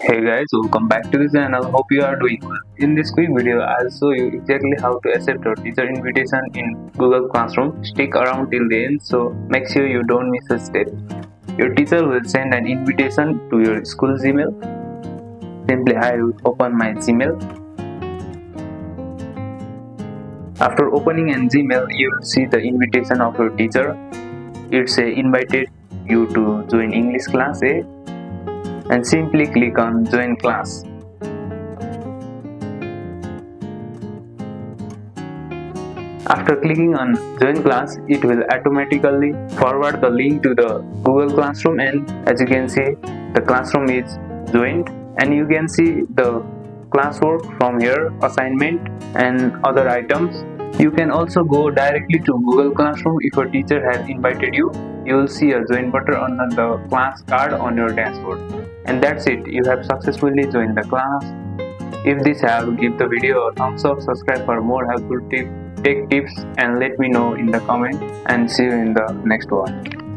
Hey guys, welcome back to the channel. Hope you are doing well. In this quick video, I'll show you exactly how to accept your teacher invitation in Google Classroom. Stick around till the end, so make sure you don't miss a step. Your teacher will send an invitation to your school Gmail. Simply I will open my Gmail. After opening an Gmail, you will see the invitation of your teacher. It's invited you to join English class A, and simply click on join class. After clicking on join class, it will automatically forward the link to the Google Classroom, and as you can see, the classroom is joined, and you can see the classwork from here, assignment and other items. You can also go directly to Google Classroom. If your teacher has invited you, you will see a join button on the class card on your dashboard. And that's it, you have successfully joined the class. If this helped, give the video a thumbs up, subscribe for more helpful tech tips, and let me know in the comment, and see you in the next one.